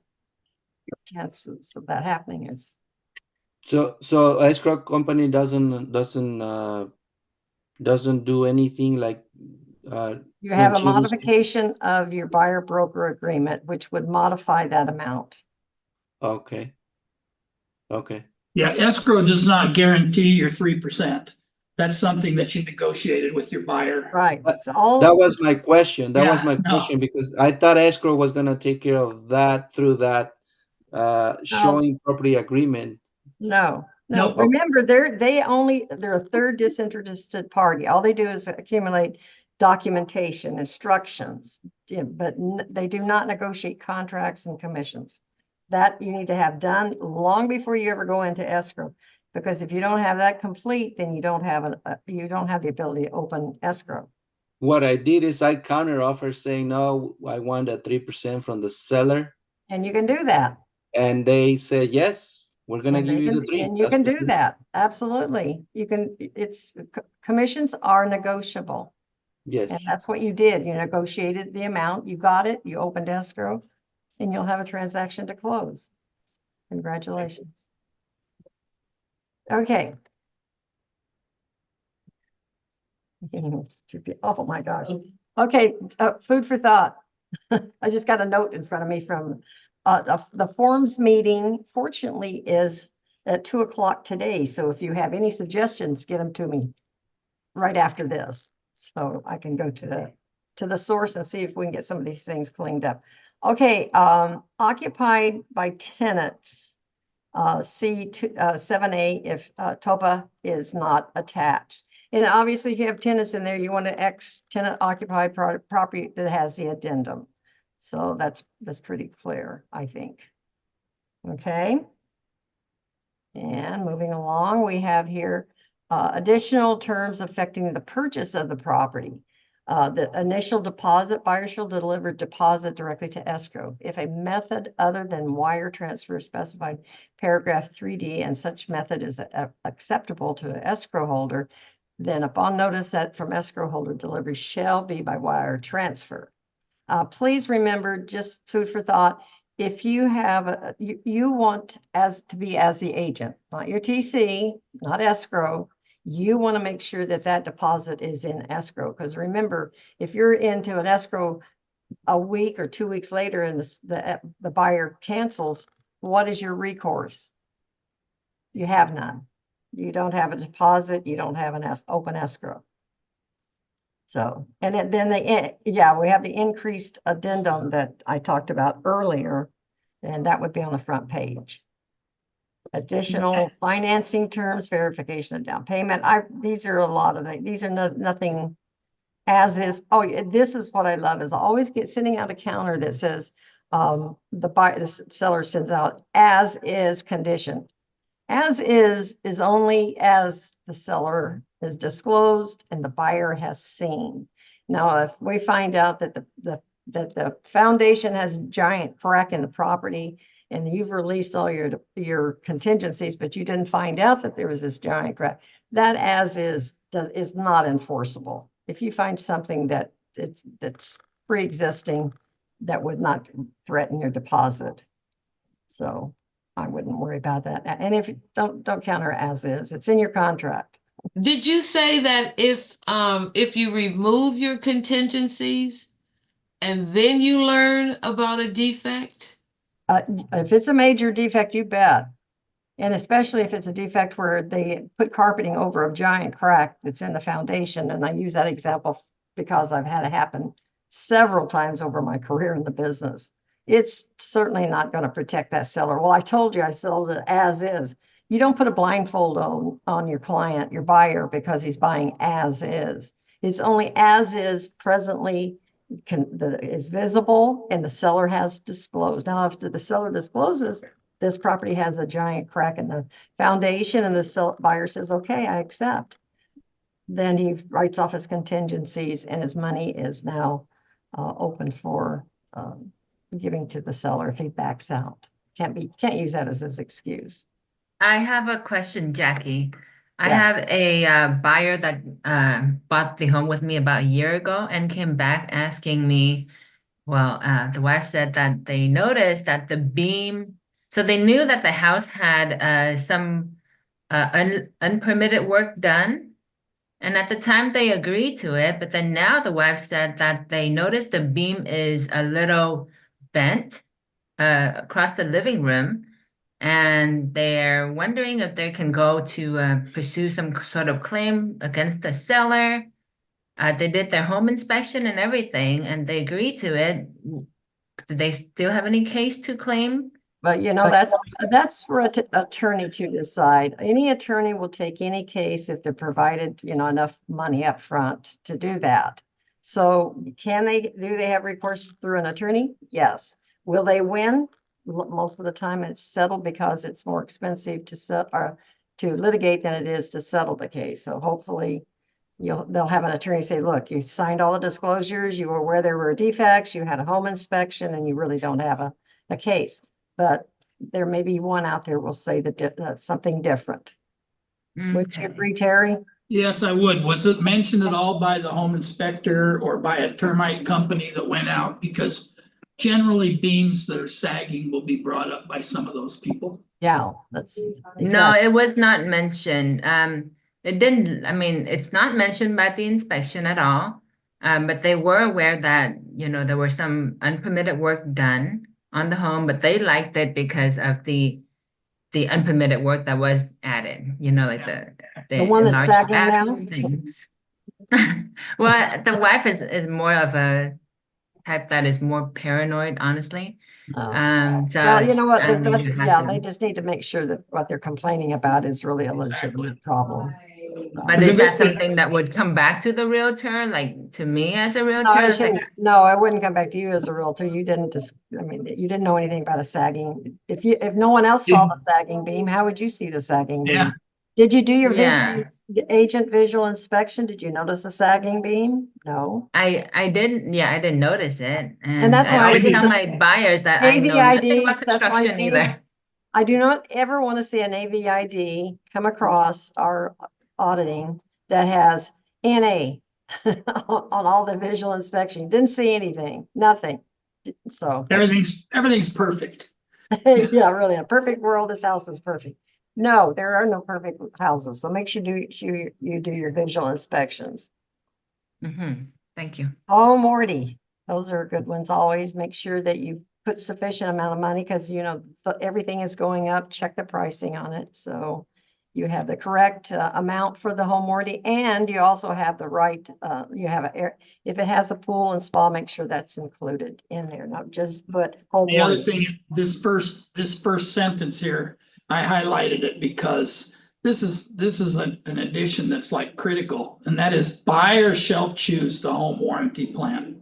chances of that happening is, So escrow company doesn't do anything like you have a when she was- modification of your buyer broker agreement, which would modify that amount. Okay. Okay. Yeah, escrow does not guarantee your 3%. That's something that you negotiated with your buyer. Right, it's all. That was my question. That was Yeah, my no. question because I thought escrow was gonna take care of that through that showing property agreement. No, Nope. remember, they're a third disinterested party. All they do is accumulate documentation, instructions, but they do not negotiate contracts and commissions. That you need to have done long before you ever go into escrow. Because if you don't have that complete, then you don't have the ability to open escrow. What I did is I counter offer saying, no, I want a 3% from the seller. And you can do that. And they said, yes, we're gonna And give they you can- the 3. And you That's can what do we- that. Absolutely. You can, commissions are negotiable. Yes. And that's what you did. You negotiated the amount, you got it, you opened escrow, and you'll have a transaction to close. Congratulations. Okay. Stupid. Oh my gosh. Okay, food for thought. I just got a note in front of me from the forms meeting, fortunately, is at 2:00 today. So if you have any suggestions, get them to me right after this. So I can go to the source and see if we can get some of these things cleaned up. Okay, occupied by tenants. C7A if TOPA is not attached. And obviously, if you have tenants in there, you want to X tenant occupied property that has the addendum. So that's pretty clear, I think. Okay. And moving along, we have here additional terms affecting the purchase of the property. The initial deposit, buyer shall deliver deposit directly to escrow. If a method other than wire transfer specified paragraph 3D and such method is acceptable to an escrow holder, then upon notice that from escrow holder delivery shall be by wire transfer. Please remember, just food for thought, if you have, you want to be as the agent, not your TC, not escrow. You want to make sure that that deposit is in escrow, because remember, if you're into an escrow a week or 2 weeks later and the buyer cancels, what is your recourse? You have none. You don't have a deposit. You don't have an open escrow. So, and then we have the increased addendum that I talked about earlier, and that would be on the front page. Additional financing terms, verification of down payment. These are a lot of these are nothing as is. Oh, this is what I love is I always sending out a counter that says the seller sends out as is condition. As is only as the seller is disclosed and the buyer has seen. Now, if we find out that the foundation has a giant crack in the property and you've released all your contingencies, but you didn't find out that there was this giant crack, that as is not enforceable. If you find something that's pre-existing, that would not threaten your deposit. So I wouldn't worry about that. And if you don't counter as is, it's in your contract. Did you say that if you remove your contingencies and then you learn about a defect? If it's a major defect, you bet. And especially if it's a defect where they put carpeting over a giant crack that's in the foundation. And I use that example because I've had it happen several times over my career in the business. It's certainly not going to protect that seller. Well, I told you I sold it as is. You don't put a blindfold on your client, your buyer, because he's buying as is. It's only as is presently is visible and the seller has disclosed. Now, if the seller discloses this property has a giant crack in the foundation and the buyer says, okay, I accept, then he writes off his contingencies and his money is now open for giving to the seller if he backs out. Can't use that as his excuse. I have a question, Jackie. I Yes. have a buyer that bought the home with me about a year ago and came back asking me, well, the wife said that they noticed that the beam, so they knew that the house had some unpermitted work done. And at the time they agreed to it, but then now the wife said that they noticed the beam is a little bent across the living room. And they're wondering if they can go to pursue some sort of claim against the seller. They did their home inspection and everything, and they agreed to it. Do they still have any case to claim? But you know, that's for an attorney to decide. Any attorney will take any case if they're provided, you know, enough money up front to do that. So do they have recourse through an attorney? Yes. Will they win? Most of the time it's settled because it's more expensive to litigate than it is to settle the case. So hopefully they'll have an attorney say, look, you signed all the disclosures, you were aware there were defects, you had a home inspection, and you really don't have a case. But there may be one out there will say that that's something different. Would you agree, Terry? Yes, I would. Was it mentioned at all by the home inspector or by a termite company that went out? Because generally beams that are sagging will be brought up by some of those people. Yeah, that's No, it was not mentioned. It didn't, I mean, it's not mentioned by the inspection at all. But they were aware that, you know, there were some unpermitted work done on the home, but they liked it because of the unpermitted work that was added, you know, like the one that's enlarged sagging now. bathroom things. Well, the wife is more of a type that is more paranoid, honestly. So Well, you know what, I mean, you have they to- just need to make sure that what they're complaining about is really a legitimate problem. But Is is it- that something that would come back to the realtor, like to me as a realtor? No, It's like, no, I wouldn't come back to you as a realtor. You didn't I mean, you didn't know anything about a sagging. If no one else saw the sagging beam, how would you see the sagging beam? Yeah. Did you do your Yeah. agent visual inspection? Did you notice a sagging beam? No. I didn't notice it. And that's I why I always just- tell my buyers that I know nothing AVIDs, about that's why construction either. I do not ever want to see an AVID come across our auditing that has NA on all the visual inspection. Didn't see anything, nothing. So, Everything's perfect. yeah, really, a perfect world, this house is perfect. No, there are no perfect houses, so make sure you do your visual inspections. Thank you. Oh, Morty, those are good ones. Always make sure that you put sufficient amount of money because you know everything is going up. Check the pricing on it. So you have the correct amount for the home warranty, and you also have the right, you have if it has a pool and spa, make sure that's included in there, not just put home The other warranty. thing, this first sentence here, I highlighted it because this is an addition that's like critical, and that is buyer shall choose the home warranty plan.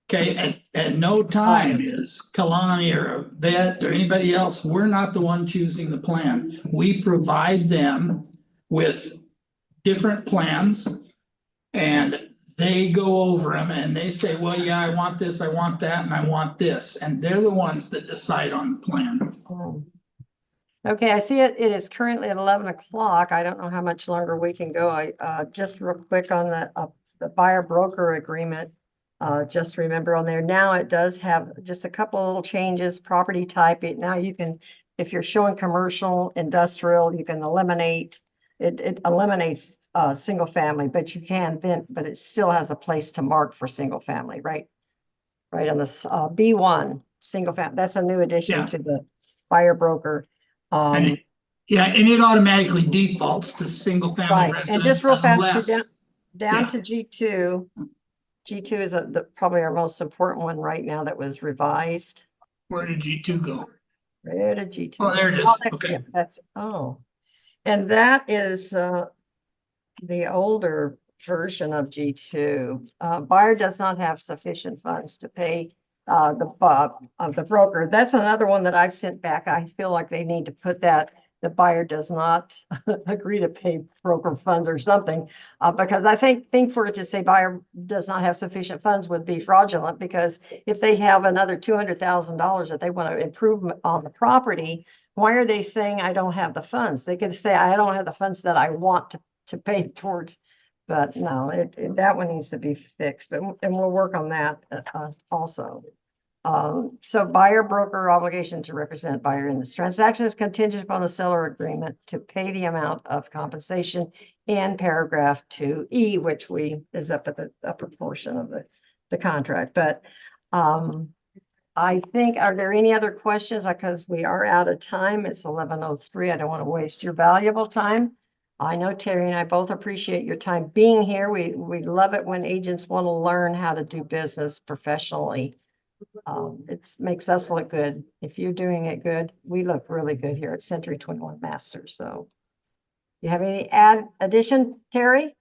Okay, at no time is Kalani or a vet or anybody else, we're not the one choosing the plan. We provide them with different plans. And they go over them and they say, well, yeah, I want this, I want that, and I want this. And they're the ones that decide on the plan. Okay, I see it. It is currently at 11 o'clock. I don't know how much longer we can go. Just real quick on the buyer broker agreement. Just remember on there, now it does have just a couple of little changes, property type. Now you can, if you're showing commercial, industrial, you can eliminate, it eliminates single family, but you can then, but it still has a place to mark for single family, right? Right on this B1, single family. That's a new addition to the buyer broker. And it automatically defaults to single family Right, residence. and just real fast, unless- down to G2. G2 is probably our most important one right now that was revised. Where did G2 go? Where did G2? Oh, there it is. Okay. Yeah, that's, and that is the older version of G2. Buyer does not have sufficient funds to pay the broker. That's another one that I've sent back. I feel like they need to put that the buyer does not agree to pay broker funds or something, because I think for it to say buyer does not have sufficient funds would be fraudulent, because if they have another $200,000 that they want to improve on the property, why are they saying I don't have the funds? They could say, I don't have the funds that I want to pay towards. But no, that one needs to be fixed, and we'll work on that also. So buyer broker obligation to represent buyer in this transaction is contingent upon the seller agreement to pay the amount of compensation in paragraph 2E, which is up at the upper portion of the contract. But I think, are there any other questions? Because we are out of time. It's 11:03. I don't want to waste your valuable time. I know Terry and I both appreciate your time being here. We love it when agents want to learn how to do business professionally. It makes us look good. If you're doing it good, we look really good here at Century 21 Masters. So you have any addition, Terry?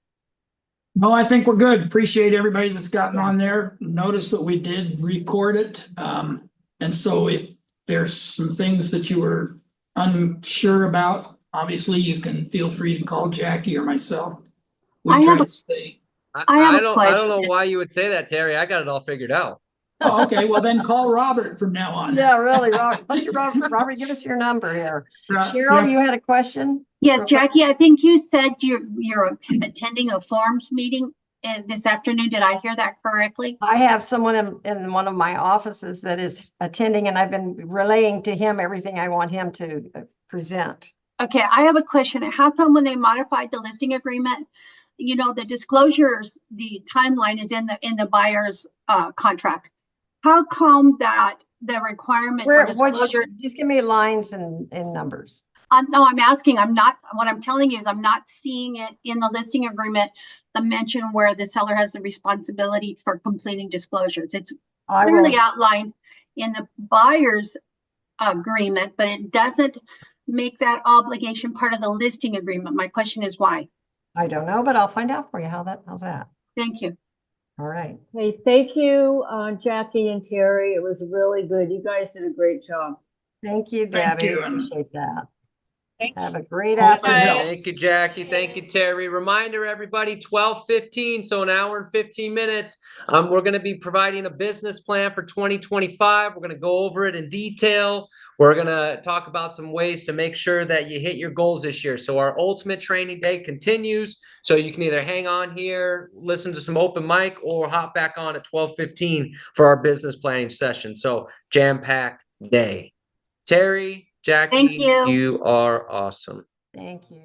No, I think we're good. Appreciate everybody that's gotten on there. Notice that we did record it. And so if there's some things that you were unsure about, obviously you can feel free to call Jackie or myself. We try to stay. I don't know why you would say that, Terry. I got it all figured out. Oh, okay, well then call Robert from now on. Yeah, really, Robert. Robert, give us your number here. Cheryl, you had a question? Yeah, Jackie, I think you said you're attending a forms meeting this afternoon. Did I hear that correctly? I have someone in one of my offices that is attending, and I've been relaying to him everything I want him to present. Okay, I have a question. How come when they modified the listing agreement, the disclosures, the timeline is in the buyer's contract? How come that the requirement for disclosure? Just give me lines and numbers. No, I'm asking. What I'm telling you is I'm not seeing it in the listing agreement, the mention where the seller has the responsibility for completing disclosures. It's clearly outlined in the buyer's agreement, but it doesn't make that obligation part of the listing agreement. My question is why? I don't know, but I'll find out for you. How's that? Thank you. All right. Hey, thank you, Jackie and Terry. It was really good. You guys did a great job. Thank you, Thank Debbie. you. Appreciate that. Thanks. Have a great Hope it afternoon. helps. Thank you, Jackie. Thank you, Terry. Reminder, everybody, 12:15, so an hour and 15 minutes. We're going to be providing a business plan for 2025. We're going to go over it in detail. We're going to talk about some ways to make sure that you hit your goals this year. So our ultimate training day continues. So you can either hang on here, listen to some open mic, or hop back on at 12:15 for our business planning session. So jam-packed day. Terry, Jackie, Thank you. You are awesome. Thank you.